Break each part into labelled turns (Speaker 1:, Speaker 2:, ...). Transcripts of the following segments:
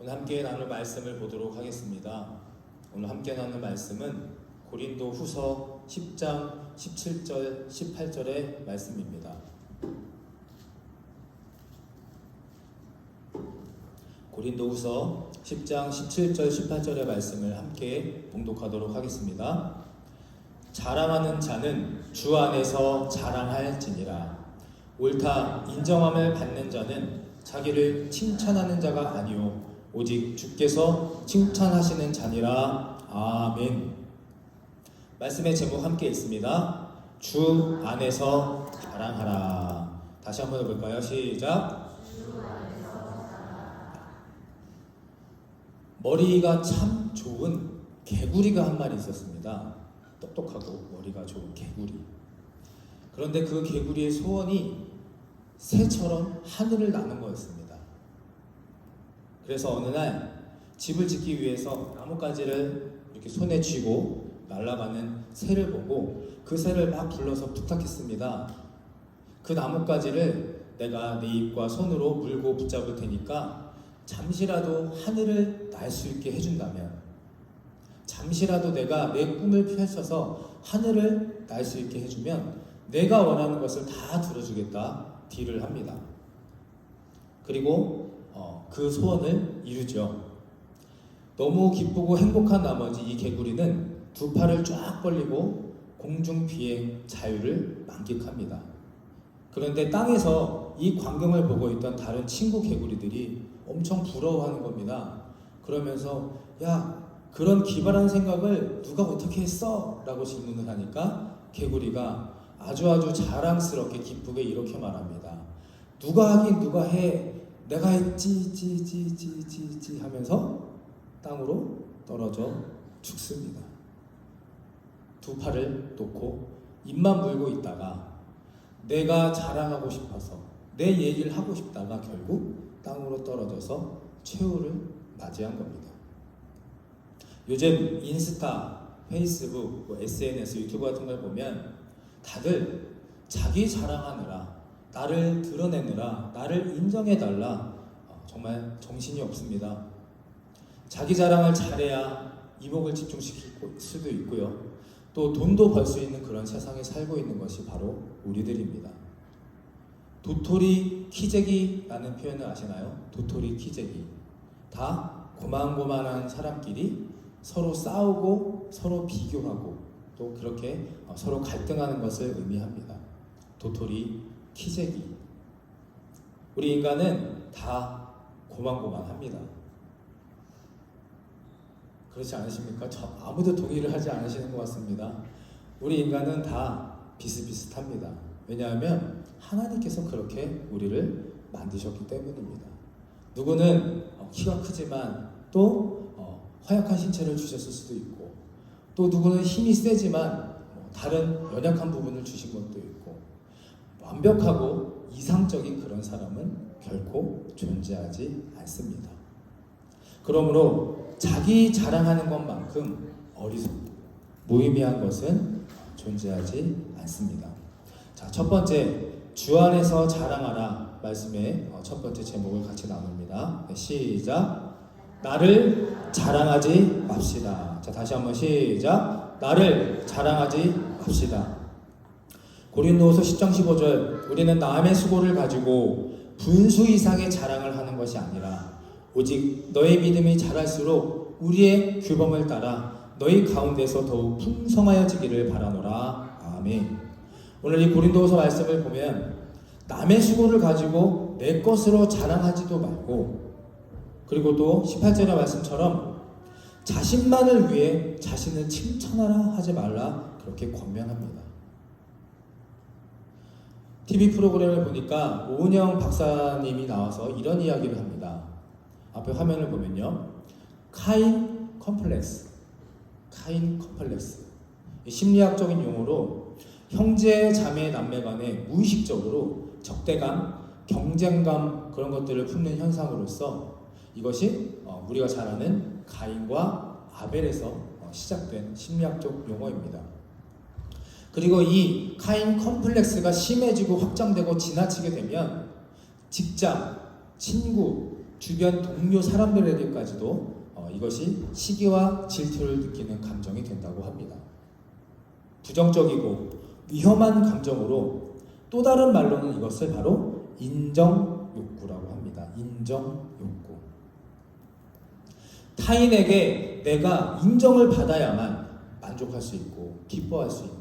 Speaker 1: 오늘 함께 나눌 말씀을 보도록 하겠습니다. 오늘 함께 나눌 말씀은 고린도 후서 10장 17절 18절의 말씀입니다. 고린도 후서 10장 17절 18절의 말씀을 함께 봉독하도록 하겠습니다. 자랑하는 자는 주 안에서 자랑할지니라. 옳다 인정함을 받는 자는 자기를 칭찬하는 자가 아니요 오직 주께서 칭찬하시는 자니라. 아멘. 말씀의 제목 함께 있습니다. 주 안에서 자랑하라. 다시 한번 해볼까요? 시작. 머리가 참 좋은 개구리가 한 마리 있었습니다. 똑똑하고 머리가 좋은 개구리. 그런데 그 개구리의 소원이 새처럼 하늘을 나는 거였습니다. 그래서 어느 날 집을 짓기 위해서 나뭇가지를 이렇게 손에 쥐고 날아가는 새를 보고 그 새를 막 불러서 부탁했습니다. 그 나뭇가지를 내가 네 입과 손으로 물고 붙잡을 테니까 잠시라도 하늘을 날 수 있게 해준다면, 잠시라도 내가 내 꿈을 펼쳐서 하늘을 날 수 있게 해주면 내가 원하는 것을 다 들어주겠다 딜을 합니다. 그리고 그 소원을 이루죠. 너무 기쁘고 행복한 나머지 이 개구리는 두 팔을 쫙 벌리고 공중 비행 자유를 만끽합니다. 그런데 땅에서 이 광경을 보고 있던 다른 친구 개구리들이 엄청 부러워하는 겁니다. 그러면서 야, 그런 기발한 생각을 누가 어떻게 했어? 라고 질문을 하니까 개구리가 아주 자랑스럽게 기쁘게 이렇게 말합니다. 누가 하긴 누가 해. 내가 했지 지 하면서 땅으로 떨어져 죽습니다. 두 팔을 놓고 입만 물고 있다가 내가 자랑하고 싶어서 내 얘기를 하고 싶다가 결국 땅으로 떨어져서 최후를 맞이한 겁니다. 요즘 인스타, 페이스북, SNS, 유튜브 같은 걸 보면 다들 자기 자랑하느라, 나를 드러내느라, 나를 인정해달라, 정말 정신이 없습니다. 자기 자랑을 잘해야 이목을 집중시킬 수도 있고요. 또 돈도 벌 수 있는 그런 세상에 살고 있는 것이 바로 우리들입니다. 도토리 키재기라는 표현을 아시나요? 도토리 키재기. 다 고만고만한 사람끼리 서로 싸우고 서로 비교하고 또 그렇게 서로 갈등하는 것을 의미합니다. 도토리 키재기. 우리 인간은 다 고만고만합니다. 그렇지 않으십니까? 아무도 동의를 하지 않으시는 것 같습니다. 우리 인간은 다 비슷비슷합니다. 왜냐하면 하나님께서 그렇게 우리를 만드셨기 때문입니다. 누구는 키가 크지만 또 허약한 신체를 주셨을 수도 있고, 또 누구는 힘이 세지만 다른 연약한 부분을 주신 것도 있고, 완벽하고 이상적인 그런 사람은 결코 존재하지 않습니다. 그러므로 자기 자랑하는 것만큼 어리석고 무의미한 것은 존재하지 않습니다. 자, 첫 번째, 주 안에서 자랑하라 말씀의 첫 번째 제목을 같이 나눕니다. 네, 시작. 나를 자랑하지 맙시다. 자, 다시 한번 시작. 나를 자랑하지 맙시다. 고린도후서 10장 15절, 우리는 남의 수고를 가지고 분수 이상의 자랑을 하는 것이 아니라 오직 너의 믿음이 자랄수록 우리의 규범을 따라 너희 가운데서 더욱 풍성하여지기를 바라노라. 아멘. 오늘 이 고린도후서 말씀을 보면 남의 수고를 가지고 내 것으로 자랑하지도 말고, 그리고 또 18절의 말씀처럼 자신만을 위해 자신을 칭찬하라 하지 말라 그렇게 권면합니다. TV 프로그램을 보니까 오은영 박사님이 나와서 이런 이야기를 합니다. 앞에 화면을 보면요, 카인 컴플렉스. 심리학적인 용어로 형제, 자매, 남매 간에 무의식적으로 적대감, 경쟁감 그런 것들을 품는 현상으로서 이것이 우리가 잘 아는 가인과 아벨에서 시작된 심리학적 용어입니다. 그리고 이 카인 컴플렉스가 심해지고 확장되고 지나치게 되면 직장, 친구, 주변 동료 사람들에게까지도 이것이 시기와 질투를 느끼는 감정이 된다고 합니다. 부정적이고 위험한 감정으로 또 다른 말로는 이것을 바로 인정 욕구라고 합니다. 인정 욕구. 타인에게 내가 인정을 받아야만 만족할 수 있고 기뻐할 수 있는,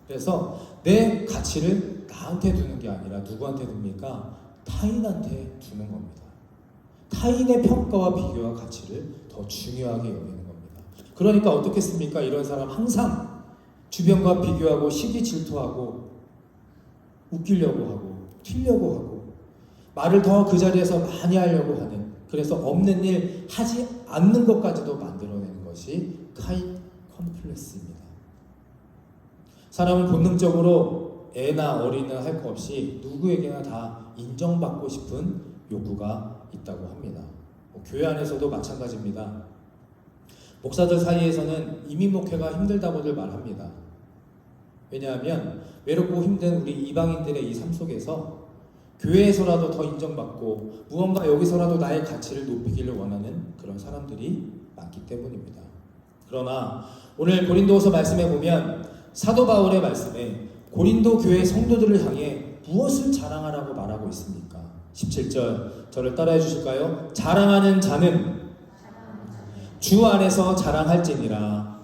Speaker 1: 그래서 내 가치를 나한테 두는 게 아니라 누구한테 둡니까? 타인한테 두는 겁니다. 타인의 평가와 비교와 가치를 더 중요하게 여기는 겁니다. 그러니까 어떻겠습니까? 이런 사람 항상 주변과 비교하고 시기 질투하고 웃기려고 하고 튀려고 하고 말을 더 그 자리에서 많이 하려고 하는, 그래서 없는 일 하지 않는 것까지도 만들어내는 것이 카인 컴플렉스입니다. 사람은 본능적으로 애나 어린이나 할 것 없이 누구에게나 다 인정받고 싶은 욕구가 있다고 합니다. 교회 안에서도 마찬가지입니다. 목사들 사이에서는 이민 목회가 힘들다고들 말합니다. 왜냐하면 외롭고 힘든 우리 이방인들의 이 삶 속에서 교회에서라도 더 인정받고 무언가 여기서라도 나의 가치를 높이기를 원하는 그런 사람들이 많기 때문입니다. 그러나 오늘 고린도후서 말씀에 보면 사도 바울의 말씀에 고린도 교회 성도들을 향해 무엇을 자랑하라고 말하고 있습니까? 17절 저를 따라해 주실까요? 자랑하는 자는 주 안에서 자랑할지니라.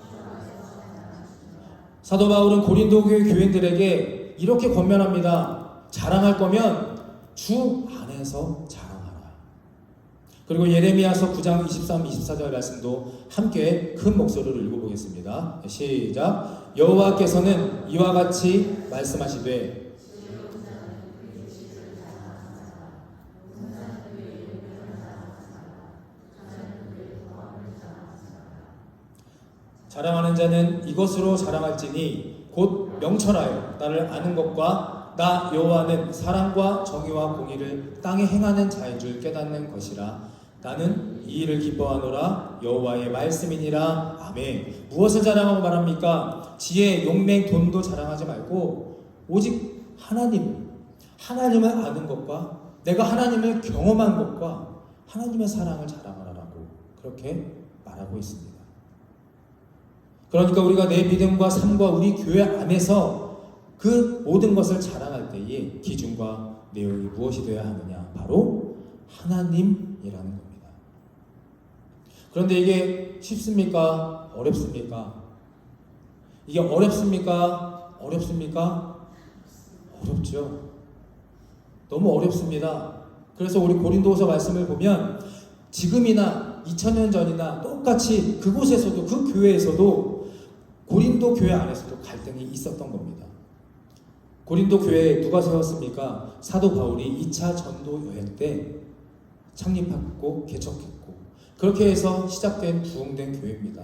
Speaker 1: 사도 바울은 고린도 교회 교인들에게 이렇게 권면합니다. 자랑할 거면 주 안에서 자랑하라. 그리고 예레미야서 9장 23, 24절 말씀도 함께 큰 목소리로 읽어보겠습니다. 시작. 여호와께서는 이와 같이 말씀하시되 자랑하는 자는 이것으로 자랑할지니 곧 명철하여 나를 아는 것과 나 여호와는 사랑과 정의와 공의를 땅에 행하는 자인 줄 깨닫는 것이라. 나는 이 일을 기뻐하노라. 여호와의 말씀이니라. 아멘. 무엇을 자랑하고 말합니까? 지혜, 용맹, 돈도 자랑하지 말고 오직 하나님을 아는 것과 내가 하나님을 경험한 것과 하나님의 사랑을 자랑하라고 그렇게 말하고 있습니다. 그러니까 우리가 내 믿음과 삶과 우리 교회 안에서 그 모든 것을 자랑할 때의 기준과 내용이 무엇이 되어야 하느냐? 바로 하나님이라는 겁니다. 그런데 이게 쉽습니까? 어렵습니까? 이게 어렵습니까? 어렵습니까? 어렵죠. 너무 어렵습니다. 그래서 우리 고린도후서 말씀을 보면 지금이나 2000년 전이나 똑같이 그곳에서도 그 교회에서도 고린도 교회 안에서도 갈등이 있었던 겁니다. 고린도 교회에 누가 세웠습니까? 사도 바울이 2차 전도 여행 때 창립했고 개척했고 그렇게 해서 시작된 부흥된 교회입니다.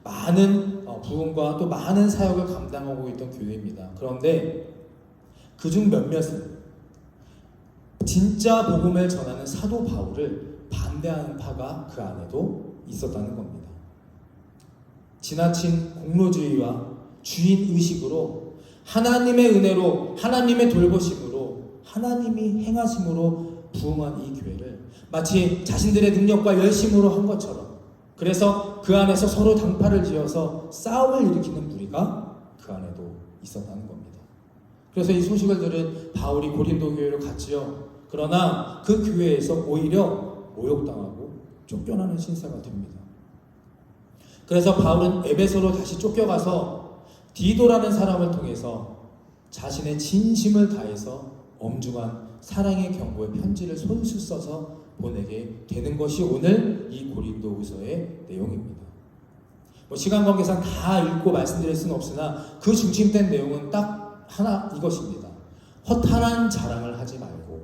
Speaker 1: 많은 부흥과 또 많은 사역을 감당하고 있던 교회입니다. 그런데 그중 몇몇은 진짜 복음을 전하는 사도 바울을 반대하는 파가 그 안에도 있었다는 겁니다. 지나친 공로주의와 주인의식으로 하나님의 은혜로 하나님의 돌보심으로 하나님이 행하심으로 부흥한 이 교회를 마치 자신들의 능력과 열심으로 한 것처럼, 그래서 그 안에서 서로 당파를 지어서 싸움을 일으키는 무리가 그 안에도 있었다는 겁니다. 그래서 이 소식을 들은 바울이 고린도 교회로 갔지요. 그러나 그 교회에서 오히려 모욕당하고 쫓겨나는 신세가 됩니다. 그래서 바울은 에베소로 다시 쫓겨가서 디도라는 사람을 통해서 자신의 진심을 다해서 엄중한 사랑의 경고의 편지를 손수 써서 보내게 되는 것이 오늘 이 고린도후서의 내용입니다. 시간 관계상 다 읽고 말씀드릴 수는 없으나 그 중심된 내용은 딱 하나 이것입니다. 허탄한 자랑을 하지 말고,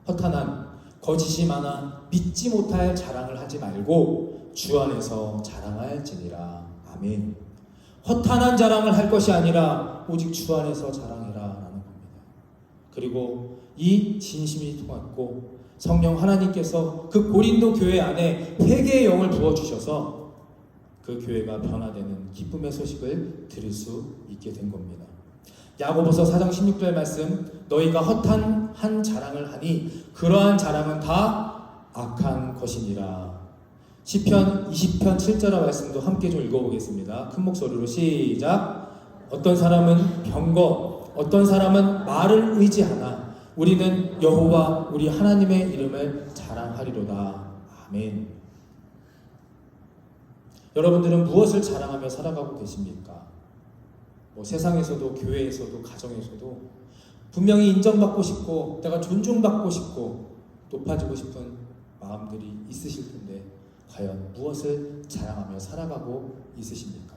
Speaker 1: 허탄한 거짓이 많아 믿지 못할 자랑을 하지 말고 주 안에서 자랑할지니라. 아멘. 허탄한 자랑을 할 것이 아니라 오직 주 안에서 자랑해라 라는 겁니다. 그리고 이 진심이 통했고 성령 하나님께서 그 고린도 교회 안에 회개의 영을 부어주셔서 그 교회가 변화되는 기쁨의 소식을 들을 수 있게 된 겁니다. 야고보서 4장 16절 말씀, 너희가 허탄한 자랑을 하니 그러한 자랑은 다 악한 것이니라. 시편 20편 7절의 말씀도 함께 좀 읽어보겠습니다. 큰 목소리로 시작. 어떤 사람은 병거, 어떤 사람은 말을 의지하나 우리는 여호와 우리 하나님의 이름을 자랑하리로다. 아멘. 여러분들은 무엇을 자랑하며 살아가고 계십니까? 세상에서도 교회에서도 가정에서도 분명히 인정받고 싶고 내가 존중받고 싶고 높아지고 싶은 마음들이 있으실 텐데 과연 무엇을 자랑하며 살아가고 있으십니까?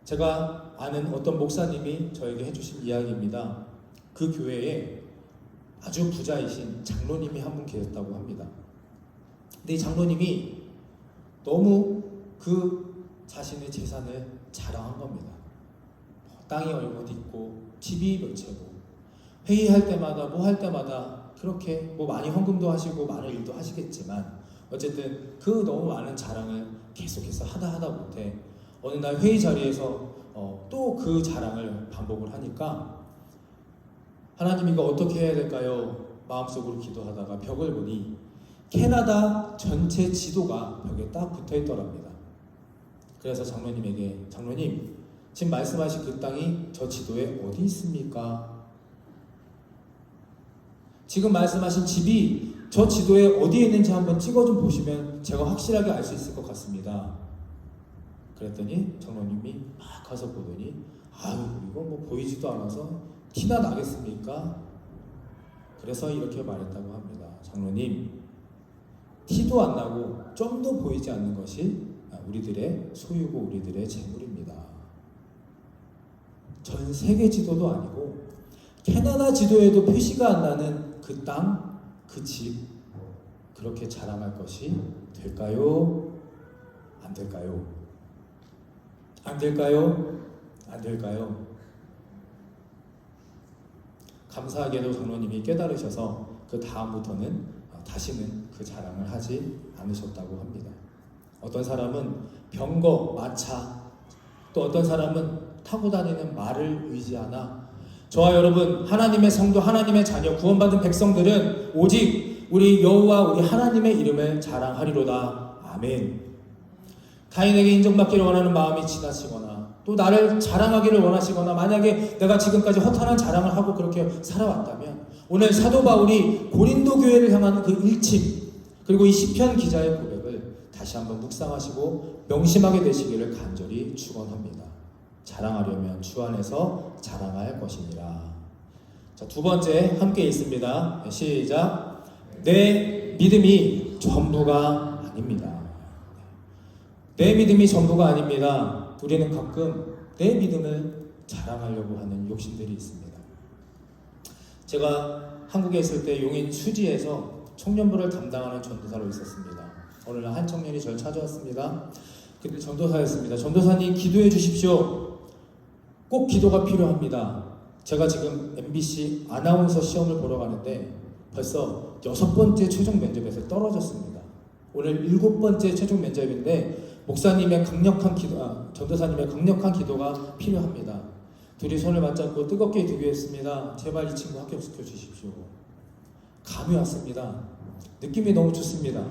Speaker 1: 제가 아는 어떤 목사님이 저에게 해주신 이야기입니다. 그 교회에 아주 부자이신 장로님이 한 분 계셨다고 합니다. 근데 이 장로님이 너무 그 자신의 재산을 자랑한 겁니다. 땅이 얼마 있고 집이 몇 채고 회의할 때마다 뭐 할 때마다 그렇게 많이 헌금도 하시고 많은 일도 하시겠지만 어쨌든 그 너무 많은 자랑을 계속해서 하다 못해 어느 날 회의 자리에서 또 그 자랑을 반복을 하니까 하나님 이거 어떻게 해야 될까요? 마음속으로 기도하다가 벽을 보니 캐나다 전체 지도가 벽에 딱 붙어 있더랍니다. 그래서 장로님에게 장로님 지금 말씀하신 그 땅이 저 지도에 어디 있습니까? 지금 말씀하신 집이 저 지도에 어디에 있는지 한번 찍어 좀 보시면 제가 확실하게 알 수 있을 것 같습니다. 그랬더니 장로님이 막 가서 보더니 아유 이거 보이지도 않아서 티나 나겠습니까? 그래서 이렇게 말했다고 합니다. 장로님 티도 안 나고 점도 보이지 않는 것이 우리들의 소유고 우리들의 재물입니다. 전 세계 지도도 아니고 캐나다 지도에도 표시가 안 나는 그 땅, 그 집 그렇게 자랑할 것이 될까요? 안 될까요? 안 될까요? 안 될까요? 감사하게도 장로님이 깨달으셔서 그 다음부터는 다시는 그 자랑을 하지 않으셨다고 합니다. 어떤 사람은 병거, 마차, 또 어떤 사람은 타고 다니는 말을 의지하나 저와 여러분 하나님의 성도 하나님의 자녀 구원받은 백성들은 오직 우리 여호와 우리 하나님의 이름을 자랑하리로다. 아멘. 타인에게 인정받기를 원하는 마음이 지나치거나 또 나를 자랑하기를 원하시거나 만약에 내가 지금까지 허탄한 자랑을 하고 그렇게 살아왔다면 오늘 사도 바울이 고린도 교회를 향한 그 일침 그리고 이 시편 기자의 고백을 다시 한번 묵상하시고 명심하게 되시기를 간절히 축원합니다. 자랑하려면 주 안에서 자랑할 것이니라. 자, 두 번째 함께 있습니다. 시작. 내 믿음이 전부가 아닙니다. 내 믿음이 전부가 아닙니다. 우리는 가끔 내 믿음을 자랑하려고 하는 욕심들이 있습니다. 제가 한국에 있을 때 용인 수지에서 청년부를 담당하는 전도사로 있었습니다. 어느 날 한 청년이 저를 찾아왔습니다. 그때 전도사였습니다. 전도사님 기도해 주십시오. 꼭 기도가 필요합니다. 제가 지금 MBC 아나운서 시험을 보러 가는데 벌써 6번째 최종 면접에서 떨어졌습니다. 오늘 7번째 최종 면접인데 목사님의 강력한 기도, 전도사님의 강력한 기도가 필요합니다. 둘이 손을 맞잡고 뜨겁게 기도했습니다. 제발 이 친구 합격시켜 주십시오. 감이 왔습니다. 느낌이 너무 좋습니다.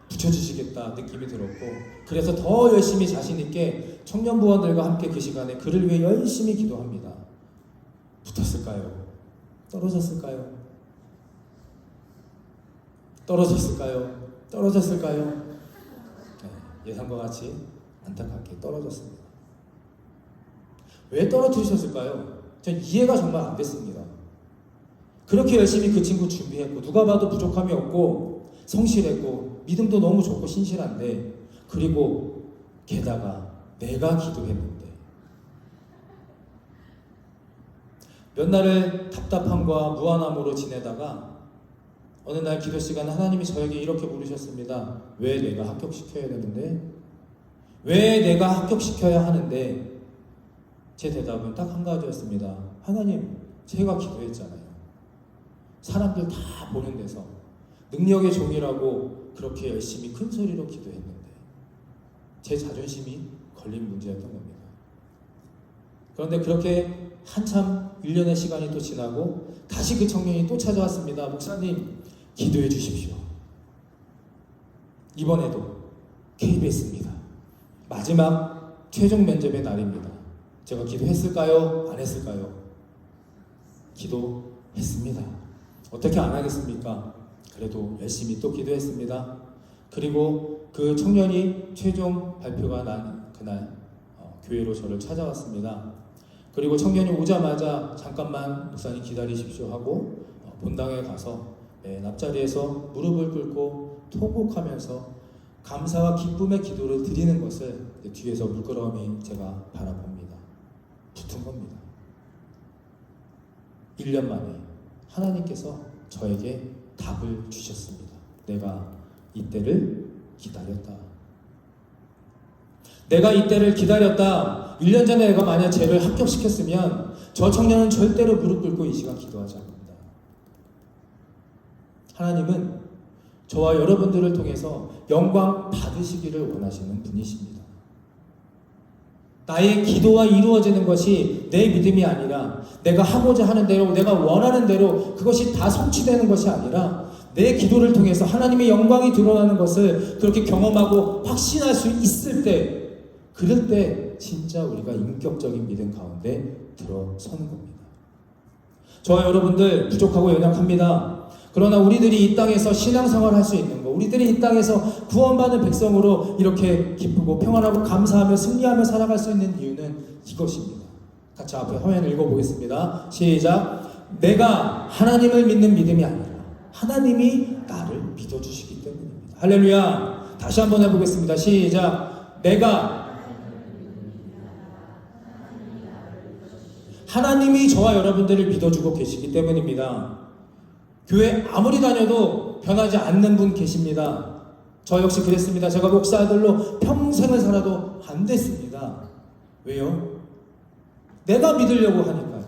Speaker 1: 붙여주시겠다 느낌이 들었고 그래서 더 열심히 자신있게 청년부원들과 함께 그 시간에 그를 위해 열심히 기도합니다. 붙었을까요? 떨어졌을까요? 떨어졌을까요? 떨어졌을까요? 네, 예상과 같이 안타깝게 떨어졌습니다. 왜 떨어뜨리셨을까요? 전 이해가 정말 안 됐습니다. 그렇게 열심히 그 친구 준비했고 누가 봐도 부족함이 없고 성실했고 믿음도 너무 좋고 신실한데 그리고 게다가 내가 기도했는데 몇 날을 답답함과 무안함으로 지내다가 어느 날 기도 시간 하나님이 저에게 이렇게 물으셨습니다. 왜 내가 합격시켜야 되는데? 왜 내가 합격시켜야 하는데? 제 대답은 딱 한 가지였습니다. 하나님, 제가 기도했잖아요. 사람들 다 보는 데서 능력의 종이라고 그렇게 열심히 큰 소리로 기도했는데 제 자존심이 걸린 문제였던 겁니다. 그런데 그렇게 한참 1년의 시간이 또 지나고 다시 그 청년이 또 찾아왔습니다. 목사님, 기도해 주십시오. 이번에도 KBS입니다. 마지막 최종 면접의 날입니다. 제가 기도했을까요? 안 했을까요? 기도했습니다. 어떻게 안 하겠습니까? 그래도 열심히 또 기도했습니다. 그리고 그 청년이 최종 발표가 난 그날 교회로 저를 찾아왔습니다. 그리고 청년이 오자마자 잠깐만 목사님 기다리십시오 하고 본당에 가서 앞자리에서 무릎을 꿇고 통곡하면서 감사와 기쁨의 기도를 드리는 것을 뒤에서 물끄러미 제가 바라봅니다. 붙은 겁니다. 1년 만에 하나님께서 저에게 답을 주셨습니다. 내가 이때를 기다렸다. 내가 이때를 기다렸다. 1년 전에 내가 만약 쟤를 합격시켰으면 저 청년은 절대로 무릎 꿇고 이 시간 기도하지 않습니다. 하나님은 저와 여러분들을 통해서 영광 받으시기를 원하시는 분이십니다. 나의 기도와 이루어지는 것이 내 믿음이 아니라 내가 하고자 하는 대로 내가 원하는 대로 그것이 다 성취되는 것이 아니라 내 기도를 통해서 하나님의 영광이 드러나는 것을 그렇게 경험하고 확신할 수 있을 때 그럴 때 진짜 우리가 인격적인 믿음 가운데 들어서는 겁니다. 저와 여러분들 부족하고 연약합니다. 그러나 우리들이 이 땅에서 신앙생활 할 수 있는 것, 우리들이 이 땅에서 구원받은 백성으로 이렇게 기쁘고 평안하고 감사하며 승리하며 살아갈 수 있는 이유는 이것입니다. 같이 앞에 화면을 읽어보겠습니다. 시작. 내가 하나님을 믿는 믿음이 아니라 하나님이 나를 믿어주시기 때문입니다. 할렐루야. 다시 한번 해보겠습니다. 시작. 내가 하나님이 저와 여러분들을 믿어주고 계시기 때문입니다. 교회 아무리 다녀도 변하지 않는 분 계십니다. 저 역시 그랬습니다. 제가 목사들로 평생을 살아도 안 됐습니다. 왜요? 내가 믿으려고 하니까요.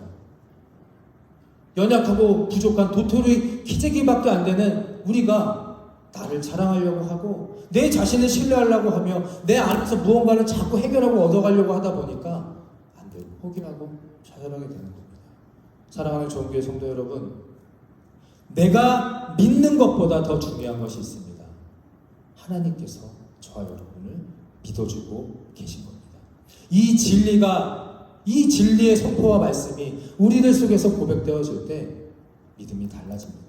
Speaker 1: 연약하고 부족한 도토리 기재기밖에 안 되는 우리가 나를 자랑하려고 하고 내 자신을 신뢰하려고 하며 내 안에서 무언가를 자꾸 해결하고 얻어가려고 하다 보니까 안 되고 포기하고 좌절하게 되는 겁니다. 사랑하는 좋은교회 성도 여러분, 내가 믿는 것보다 더 중요한 것이 있습니다. 하나님께서 저와 여러분을 믿어주고 계신 겁니다. 이 진리의 선포와 말씀이 우리들 속에서 고백되어질 때 믿음이 달라집니다.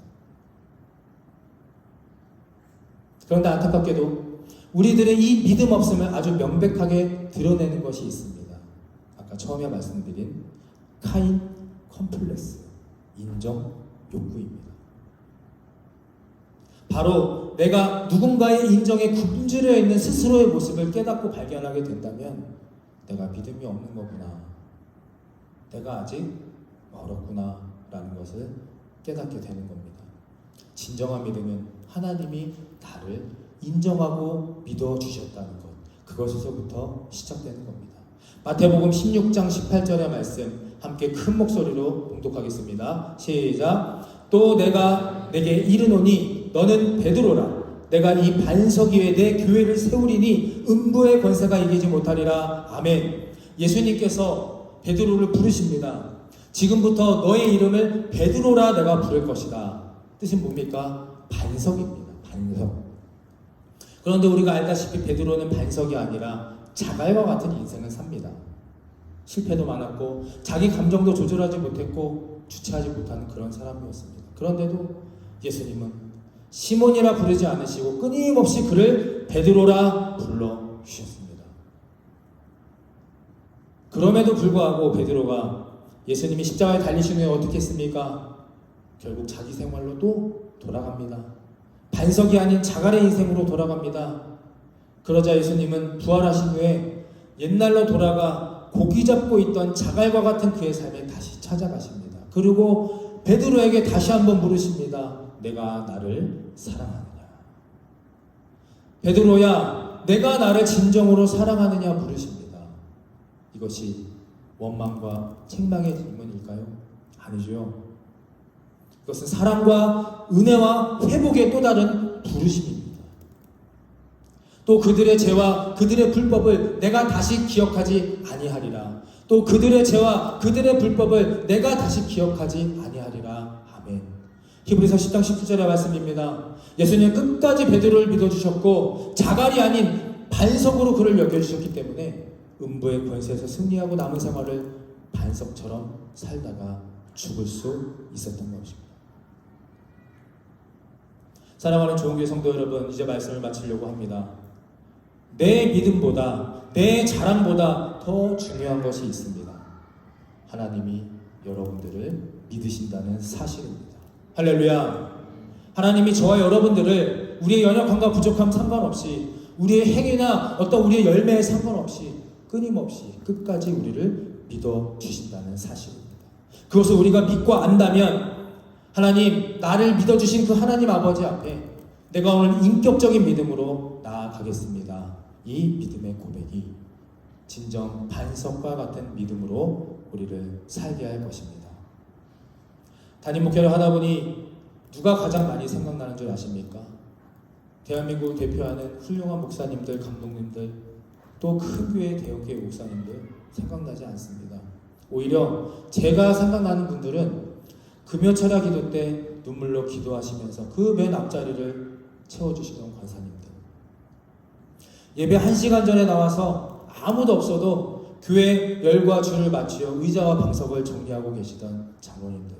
Speaker 1: 그런데 안타깝게도 우리들의 이 믿음 없음을 아주 명백하게 드러내는 것이 있습니다. 아까 처음에 말씀드린 카인 컴플렉스, 인정 욕구입니다. 바로 내가 누군가의 인정에 굶주려 있는 스스로의 모습을 깨닫고 발견하게 된다면 내가 믿음이 없는 거구나, 내가 아직 멀었구나 라는 것을 깨닫게 되는 겁니다. 진정한 믿음은 하나님이 나를 인정하고 믿어주셨다는 것, 그것에서부터 시작되는 겁니다. 마태복음 16장 18절의 말씀 함께 큰 목소리로 봉독하겠습니다. 시작. 또 내가 내게 이르노니 너는 베드로라. 내가 이 반석 위에 내 교회를 세우리니 음부의 권세가 이기지 못하리라. 아멘. 예수님께서 베드로를 부르십니다. 지금부터 너의 이름을 베드로라 내가 부를 것이다. 뜻은 뭡니까? 반석입니다. 반석. 그런데 우리가 알다시피 베드로는 반석이 아니라 자갈과 같은 인생을 삽니다. 실패도 많았고 자기 감정도 조절하지 못했고 주체하지 못하는 그런 사람이었습니다. 그런데도 예수님은 시몬이라 부르지 않으시고 끊임없이 그를 베드로라 불러주셨습니다. 그럼에도 불구하고 베드로가 예수님이 십자가에 달리신 후에 어떻게 했습니까? 결국 자기 생활로 또 돌아갑니다. 반석이 아닌 자갈의 인생으로 돌아갑니다. 그러자 예수님은 부활하신 후에 옛날로 돌아가 고기 잡고 있던 자갈과 같은 그의 삶에 다시 찾아가십니다. 그리고 베드로에게 다시 한번 물으십니다. 내가 나를 사랑하느냐? 베드로야, 내가 나를 진정으로 사랑하느냐 물으십니다. 이것이 원망과 책망의 질문일까요? 아니죠. 이것은 사랑과 은혜와 회복의 또 다른 부르심입니다. 또 그들의 죄와 그들의 불법을 내가 다시 기억하지 아니하리라. 또 그들의 죄와 그들의 불법을 내가 다시 기억하지 아니하리라. 아멘. 히브리서 10장 19절의 말씀입니다. 예수님은 끝까지 베드로를 믿어주셨고 자갈이 아닌 반석으로 그를 여겨주셨기 때문에 음부의 권세에서 승리하고 남은 생활을 반석처럼 살다가 죽을 수 있었던 것입니다. 사랑하는 좋은 교회 성도 여러분, 이제 말씀을 마치려고 합니다. 내 믿음보다, 내 자랑보다 더 중요한 것이 있습니다. 하나님이 여러분들을 믿으신다는 사실입니다. 할렐루야. 하나님이 저와 여러분들을 우리의 연약함과 부족함 상관없이, 우리의 행위나 어떤 우리의 열매에 상관없이 끊임없이 끝까지 우리를 믿어주신다는 사실입니다. 그것을 우리가 믿고 안다면 하나님, 나를 믿어주신 그 하나님 아버지 앞에 내가 오늘 인격적인 믿음으로 나아가겠습니다. 이 믿음의 고백이 진정 반석과 같은 믿음으로 우리를 살게 할 것입니다. 담임 목회를 하다 보니 누가 가장 많이 생각나는 줄 아십니까? 대한민국을 대표하는 훌륭한 목사님들, 감독님들, 또 큰 교회, 대형교회 목사님들 생각나지 않습니다. 오히려 제가 생각나는 분들은 금요철야 기도 때 눈물로 기도하시면서 그 맨 앞자리를 채워주시던 권사님들, 예배 1시간 전에 나와서 아무도 없어도 교회 열과 줄을 맞추어 의자와 방석을 정리하고 계시던 장로님들,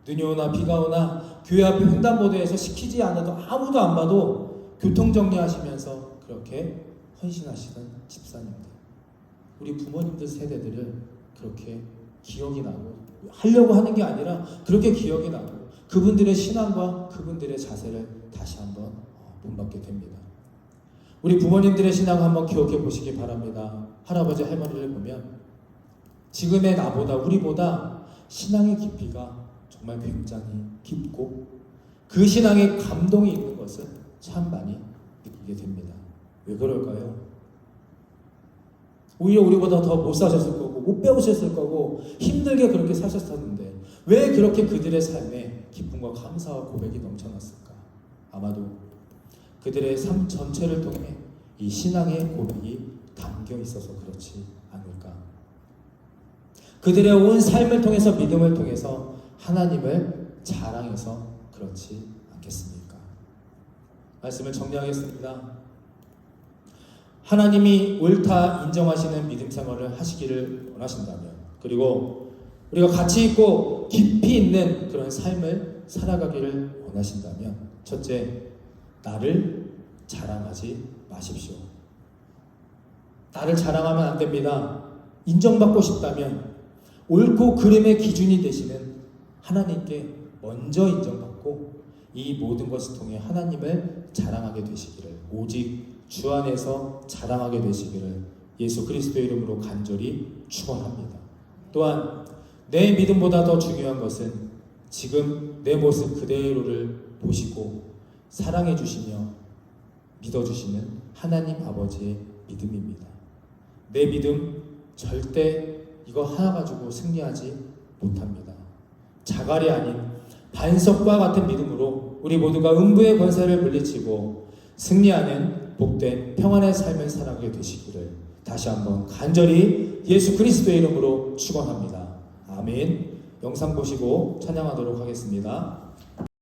Speaker 1: 눈이 오나 비가 오나 교회 앞에 횡단보도에서 시키지 않아도 아무도 안 봐도 교통 정리하시면서 그렇게 헌신하시던 집사님들, 우리 부모님들 세대들을 그렇게 기억이 나고, 하려고 하는 게 아니라 그렇게 기억이 나고 그분들의 신앙과 그분들의 자세를 다시 한번 본받게 됩니다. 우리 부모님들의 신앙 한번 기억해 보시기 바랍니다. 할아버지 할머니를 보면 지금의 나보다, 우리보다 신앙의 깊이가 정말 굉장히 깊고 그 신앙에 감동이 있는 것을 참 많이 느끼게 됩니다. 왜 그럴까요? 오히려 우리보다 더 못 사셨을 거고 못 배우셨을 거고 힘들게 그렇게 사셨었는데 왜 그렇게 그들의 삶에 기쁨과 감사와 고백이 넘쳐났을까? 아마도 그들의 삶 전체를 통해 이 신앙의 고백이 담겨 있어서 그렇지 않을까? 그들의 온 삶을 통해서, 믿음을 통해서 하나님을 자랑해서 그렇지 않겠습니까? 말씀을 정리하겠습니다. 하나님이 옳다 인정하시는 믿음 생활을 하시기를 원하신다면, 그리고 우리가 가치 있고 깊이 있는 그런 삶을 살아가기를 원하신다면, 첫째, 나를 자랑하지 마십시오. 나를 자랑하면 안 됩니다. 인정받고 싶다면 옳고 그름의 기준이 되시는 하나님께 먼저 인정받고 이 모든 것을 통해 하나님을 자랑하게 되시기를, 오직 주 안에서 자랑하게 되시기를 예수 그리스도의 이름으로 간절히 축원합니다. 또한 내 믿음보다 더 중요한 것은 지금 내 모습 그대로를 보시고 사랑해 주시며 믿어 주시는 하나님 아버지의 믿음입니다. 내 믿음 절대 이거 하나 가지고 승리하지 못합니다. 자갈이 아닌 반석과 같은 믿음으로 우리 모두가 음부의 권세를 물리치고 승리하는 복된 평안의 삶을 살아가게 되시기를 다시 한번 간절히 예수 그리스도의 이름으로 축원합니다. 아멘. 영상 보시고 찬양하도록 하겠습니다.